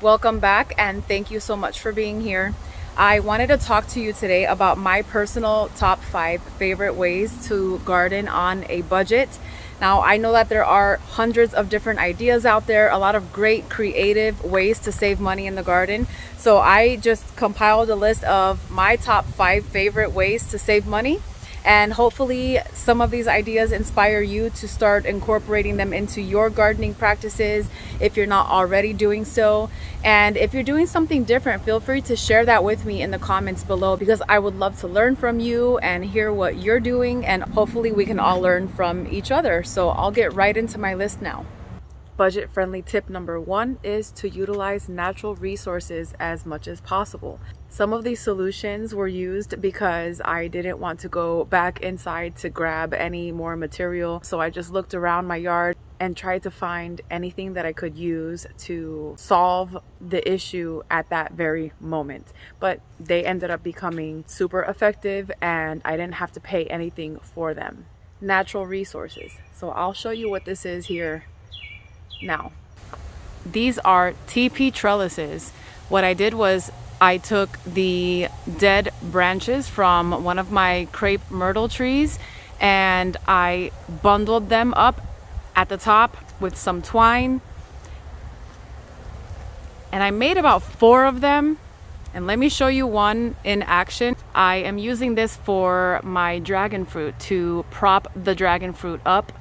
Welcome back and thank you so much for being here. I wanted to talk to you today about my personal top 5 favorite ways to garden on a budget. Now, I know that there are hundreds of different ideas out there, a lot of great creative ways to save money in the garden. So I just compiled a list of my top 5 favorite ways to save money. And hopefully some of these ideas inspire you to start incorporating them into your gardening practices if you're not already doing so. And if you're doing something different, feel free to share that with me in the comments below, because I would love to learn from you and hear what you're doing, and hopefully we can all learn from each other. So I'll get right into my list now. Budget-friendly tip number 1 is to utilize natural resources as much as possible. Some of these solutions were used because I didn't want to go back inside to grab any more material. So I just looked around my yard and tried to find anything that I could use to solve the issue at that very moment. But they ended up becoming super effective and I didn't have to pay anything for them. Natural resources. So I'll show you what this is here. Now, these are TP trellises. What I did was I took the dead branches from one of my crepe myrtle trees and I bundled them up at the top with some twine. And I made about 4 of them. And let me show you one in action. I am using this for my dragon fruit, to prop the dragon fruit up.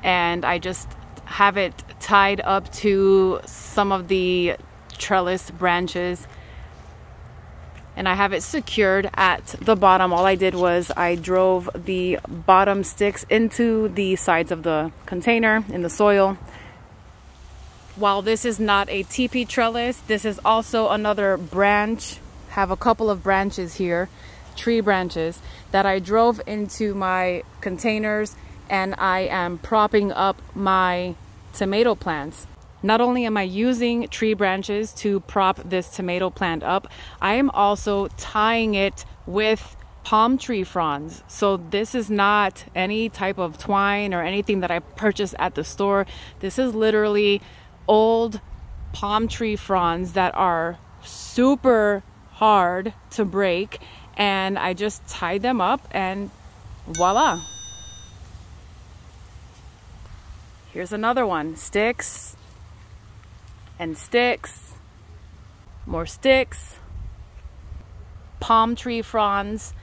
And I just have it tied up to some of the trellis branches and I have it secured at the bottom. All I did was I drove the bottom sticks into the sides of the container in the soil. While this is not a TP trellis, this is also another branch. Have a couple of branches here, tree branches, that I drove into my containers, and I am propping up my tomato plants. Not only am I using tree branches to prop this tomato plant up, I am also tying it with palm tree fronds. So this is not any type of twine or anything that I purchased at the store. This is literally old palm tree fronds that are super hard to break, and I just tied them up and voila. Here's another one. Sticks and sticks, more sticks, palm tree fronds,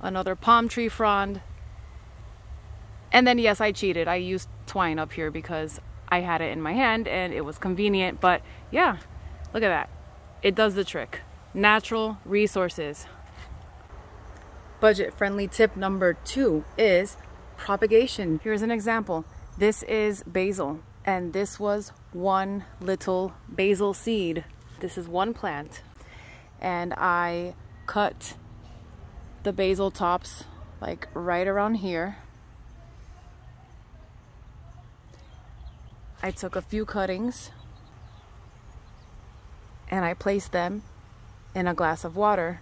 another palm tree frond. And then yes, I cheated. I used twine up here because I had it in my hand and it was convenient. But yeah, look at that. It does the trick. Natural resources. Budget-friendly tip number 2 is propagation. Here's an example. This is basil, and this was one little basil seed. This is one plant, and I cut the basil tops like right around here. I took a few cuttings and I placed them in a glass of water.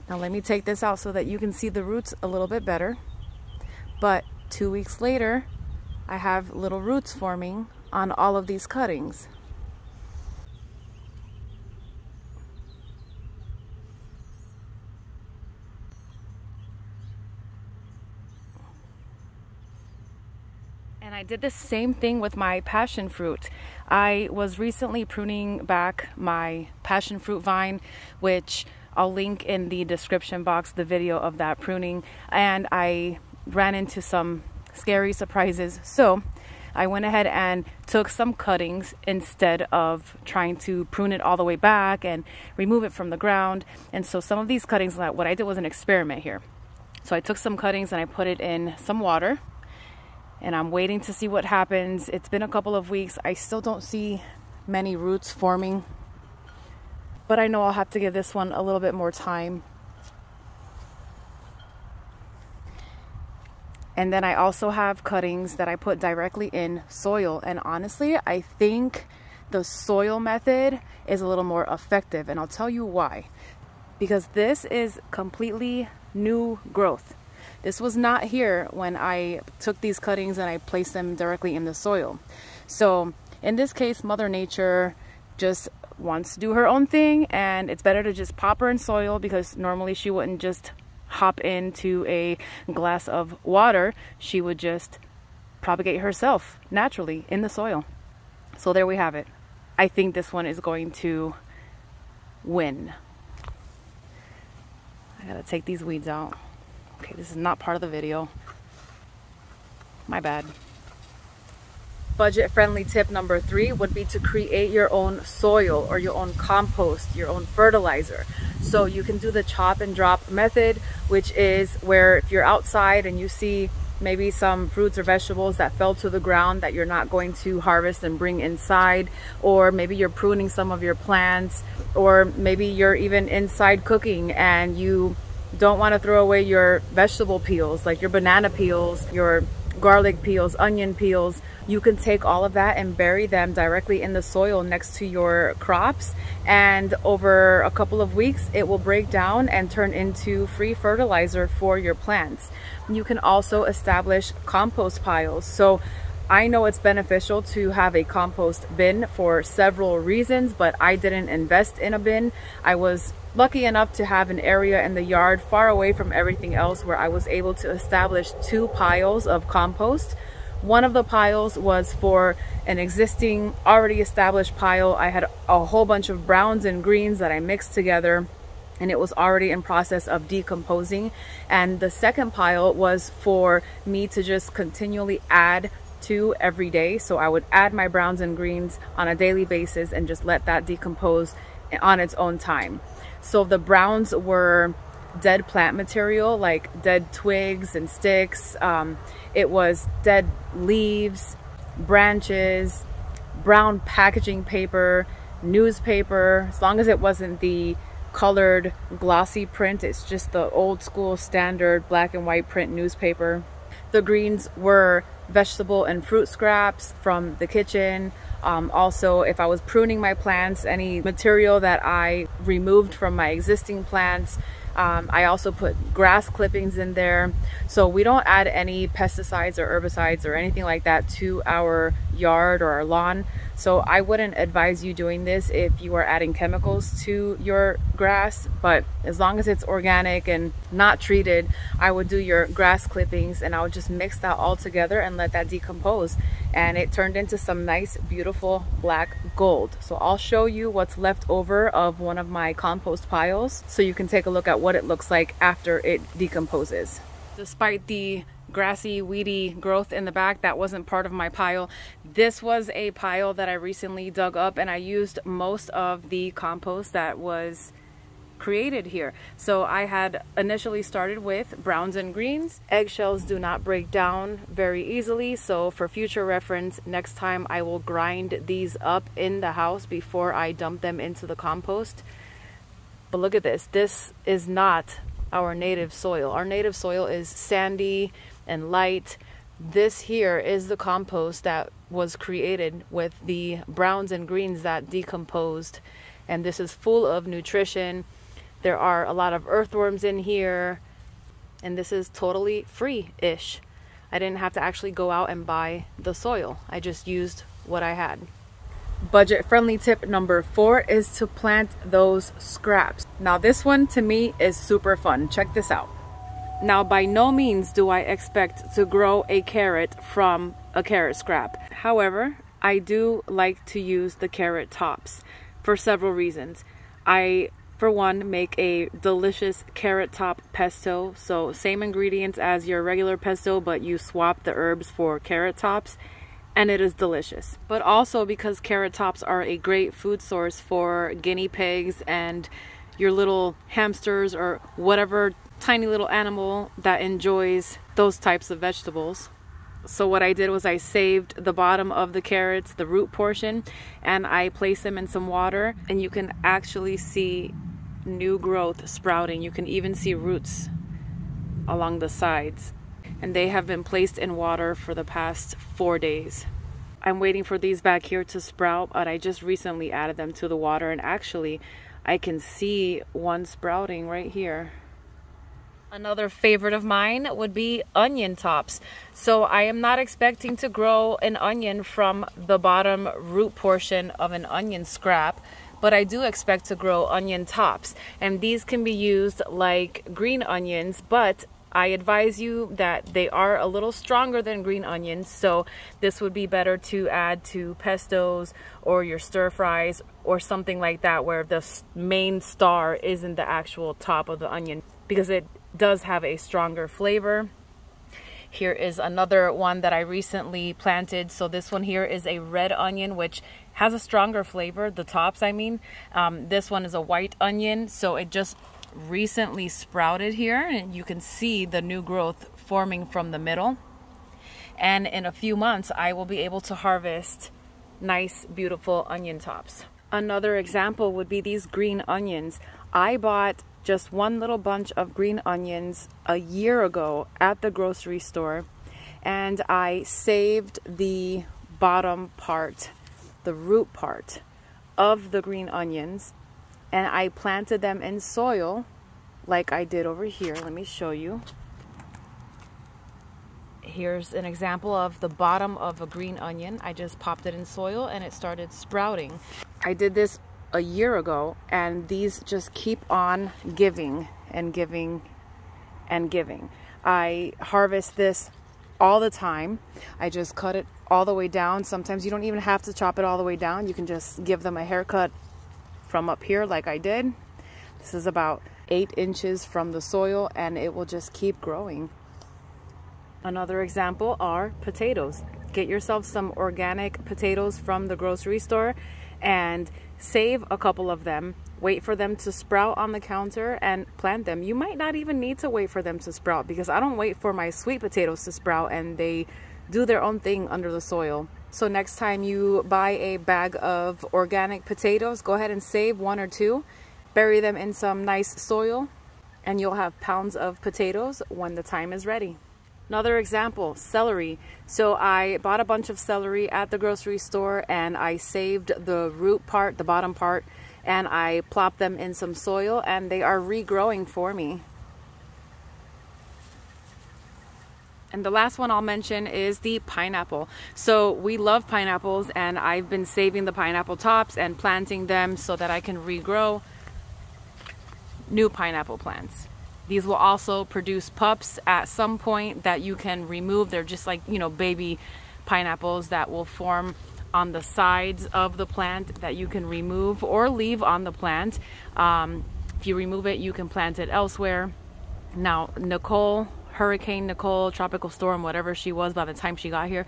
Now let me take this out so that you can see the roots a little bit better. But 2 weeks later, I have little roots forming on all of these cuttings. And I did the same thing with my passion fruit. I was recently pruning back my passion fruit vine, which I'll link in the description box, the video of that pruning, and I ran into some scary surprises. So I went ahead and took some cuttings instead of trying to prune it all the way back and remove it from the ground. And so some of these cuttings, what I did was an experiment here. So I took some cuttings and I put it in some water, and I'm waiting to see what happens. It's been a couple of weeks. I still don't see many roots forming, but I know I'll have to give this one a little bit more time. And then I also have cuttings that I put directly in soil. And honestly, I think the soil method is a little more effective. And I'll tell you why. Because this is completely new growth. This was not here when I took these cuttings and I placed them directly in the soil. So in this case, Mother Nature just wants to do her own thing, and it's better to just pop her in soil, because normally she wouldn't just hop into a glass of water. She would just propagate herself naturally in the soil. So there we have it. I think this one is going to win. I gotta take these weeds out. Okay, this is not part of the video. My bad. Budget-friendly tip number 3 would be to create your own soil or your own compost, your own fertilizer. So you can do the chop and drop method, which is where if you're outside and you see maybe some fruits or vegetables that fell to the ground that you're not going to harvest and bring inside, or maybe you're pruning some of your plants, or maybe you're even inside cooking and you don't want to throw away your vegetable peels, like your banana peels, your garlic peels, onion peels. You can take all of that and bury them directly in the soil next to your crops, and over a couple of weeks it will break down and turn into free fertilizer for your plants. You can also establish compost piles. So I know it's beneficial to have a compost bin for several reasons, but I didn't invest in a bin. I was lucky enough to have an area in the yard far away from everything else where I was able to establish 2 piles of compost. One of the piles was for an existing, already established pile. I had a whole bunch of browns and greens that I mixed together, and it was already in process of decomposing. And the second pile was for me to just continually add to every day. So I would add my browns and greens on a daily basis and just let that decompose on its own time. So the browns were dead plant material, like dead twigs and sticks. It was dead leaves, branches, brown packaging paper, newspaper. As long as it wasn't the colored glossy print, it's just the old school standard black and white print newspaper. The greens were vegetable and fruit scraps from the kitchen. Also, if I was pruning my plants, any material that I removed from my existing plants. I also put grass clippings in there. So we don't add any pesticides or herbicides or anything like that to our yard or our lawn. So I wouldn't advise you doing this if you are adding chemicals to your grass, but as long as it's organic and not treated, I would do your grass clippings and I would just mix that all together and let that decompose. And it turned into some nice, beautiful black gold. So I'll show you what's left over of one of my compost piles so you can take a look at what it looks like after it decomposes. Despite the grassy, weedy growth in the back, that wasn't part of my pile. This was a pile that I recently dug up, and I used most of the compost that was created here. So I had initially started with browns and greens. Eggshells do not break down very easily, so for future reference, next time I will grind these up in the house before I dump them into the compost. But look at this. This is not our native soil. Our native soil is sandy and light. This here is the compost that was created with the browns and greens that decomposed, and this is full of nutrition. There are a lot of earthworms in here, and this is totally free-ish. I didn't have to actually go out and buy the soil. I just used what I had. Budget-friendly tip number 4 is to plant those scraps. Now this one to me is super fun. Check this out. Now by no means do I expect to grow a carrot from a carrot scrap. However, I do like to use the carrot tops for several reasons. I, for one, make a delicious carrot top pesto. So same ingredients as your regular pesto, but you swap the herbs for carrot tops, and it is delicious. But also because carrot tops are a great food source for guinea pigs and your little hamsters or whatever tiny little animal that enjoys those types of vegetables. So what I did was I saved the bottom of the carrots, the root portion, and I placed them in some water, and you can actually see new growth sprouting. You can even see roots along the sides, and they have been placed in water for the past 4 days. I'm waiting for these back here to sprout, but I just recently added them to the water, and actually I can see one sprouting right here. Another favorite of mine would be onion tops. So I am not expecting to grow an onion from the bottom root portion of an onion scrap, but I do expect to grow onion tops. And these can be used like green onions, but I advise you that they are a little stronger than green onions, so this would be better to add to pestos or your stir fries or something like that, where the main star isn't the actual top of the onion, because it does have a stronger flavor. Here is another one that I recently planted. So this one here is a red onion, which has a stronger flavor, the tops I mean. This one is a white onion, so it just recently sprouted here, and you can see the new growth forming from the middle. And in a few months I will be able to harvest nice, beautiful onion tops. Another example would be these green onions. I bought just one little bunch of green onions a year ago at the grocery store, and I saved the bottom part, the root part of the green onions, and I planted them in soil like I did over here. Let me show you. Here's an example of the bottom of a green onion. I just popped it in soil and it started sprouting. I did this a year ago, and these just keep on giving and giving and giving. I harvest this all the time. I just cut it all the way down. Sometimes you don't even have to chop it all the way down. You can just give them a haircut from up here like I did. This is about 8 inches from the soil, and it will just keep growing. Another example are potatoes. Get yourself some organic potatoes from the grocery store and save a couple of them. Wait for them to sprout on the counter and plant them. You might not even need to wait for them to sprout, because I don't wait for my sweet potatoes to sprout, and they do their own thing under the soil. So next time you buy a bag of organic potatoes, go ahead and save 1 or 2, bury them in some nice soil, and you'll have pounds of potatoes when the time is ready. Another example, celery. So I bought a bunch of celery at the grocery store, and I saved the root part, the bottom part, and I plopped them in some soil, and they are regrowing for me. And the last one I'll mention is the pineapple. So we love pineapples, and I've been saving the pineapple tops and planting them so that I can regrow new pineapple plants. These will also produce pups at some point that you can remove. They're just like, you know, baby pineapples that will form on the sides of the plant that you can remove or leave on the plant. If you remove it, you can plant it elsewhere. Now, Nicole, Hurricane Nicole, tropical storm, whatever she was by the time she got here,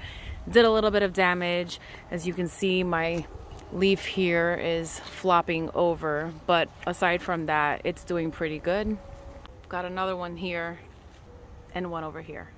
did a little bit of damage. As you can see, my leaf here is flopping over, but aside from that, it's doing pretty good. Got another one here and one over here.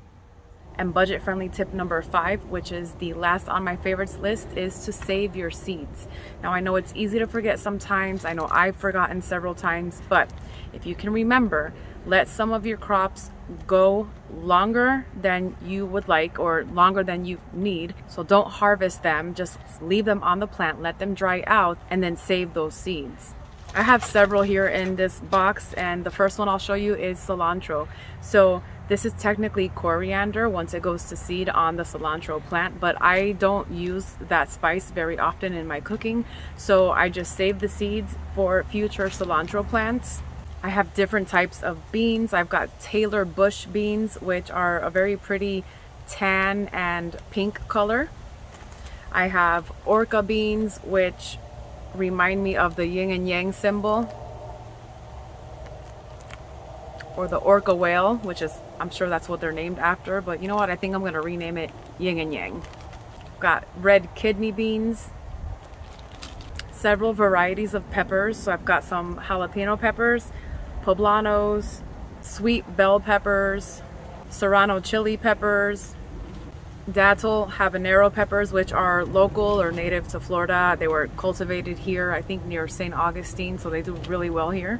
And budget friendly tip number 5, which is the last on my favorites list, is to save your seeds. Now I know it's easy to forget sometimes. I know I've forgotten several times, but if you can remember, let some of your crops go longer than you would like or longer than you need. So don't harvest them, just leave them on the plant, let them dry out, and then save those seeds. I have several here in this box, and the first one I'll show you is cilantro. So this is technically coriander once it goes to seed on the cilantro plant, but I don't use that spice very often in my cooking, so I just save the seeds for future cilantro plants. I have different types of beans. I've got Taylor bush beans, which are a very pretty tan and pink color. I have orca beans, which remind me of the yin and yang symbol, or the orca whale, which is, I'm sure that's what they're named after, but you know what, I think I'm going to rename it yin and yang. Got red kidney beans, several varieties of peppers. So I've got some jalapeno peppers, poblanos, sweet bell peppers, serrano chili peppers, Dattel habanero peppers, which are local or native to Florida. They were cultivated here, I think near St. Augustine, so they do really well here.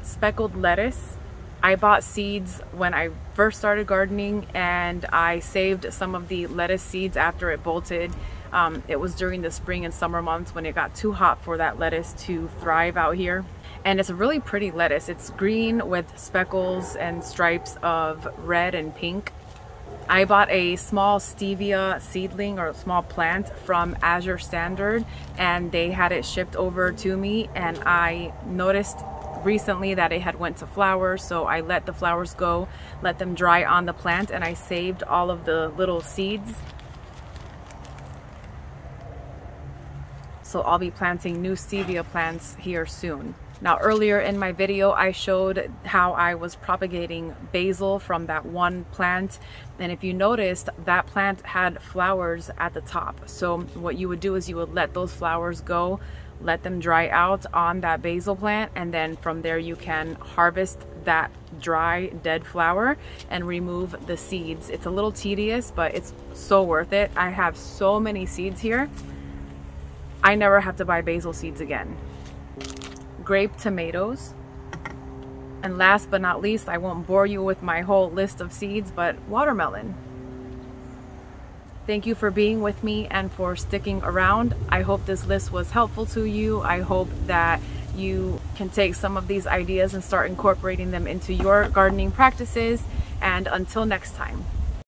Speckled lettuce. I bought seeds when I first started gardening, and I saved some of the lettuce seeds after it bolted. It was during the spring and summer months when it got too hot for that lettuce to thrive out here. And it's a really pretty lettuce. It's green with speckles and stripes of red and pink. I bought a small stevia seedling or small plant from Azure Standard, and they had it shipped over to me, and I noticed recently that it had went to flowers, so I let the flowers go, let them dry on the plant, and I saved all of the little seeds. So I'll be planting new stevia plants here soon. Now, earlier in my video, I showed how I was propagating basil from that one plant. And if you noticed, that plant had flowers at the top. So what you would do is you would let those flowers go, let them dry out on that basil plant. And then from there, you can harvest that dry, dead flower and remove the seeds. It's a little tedious, but it's so worth it. I have so many seeds here. I never have to buy basil seeds again. Grape tomatoes, and last but not least, I won't bore you with my whole list of seeds, but watermelon. Thank you for being with me and for sticking around. I hope this list was helpful to you. I hope that you can take some of these ideas and start incorporating them into your gardening practices. And until next time.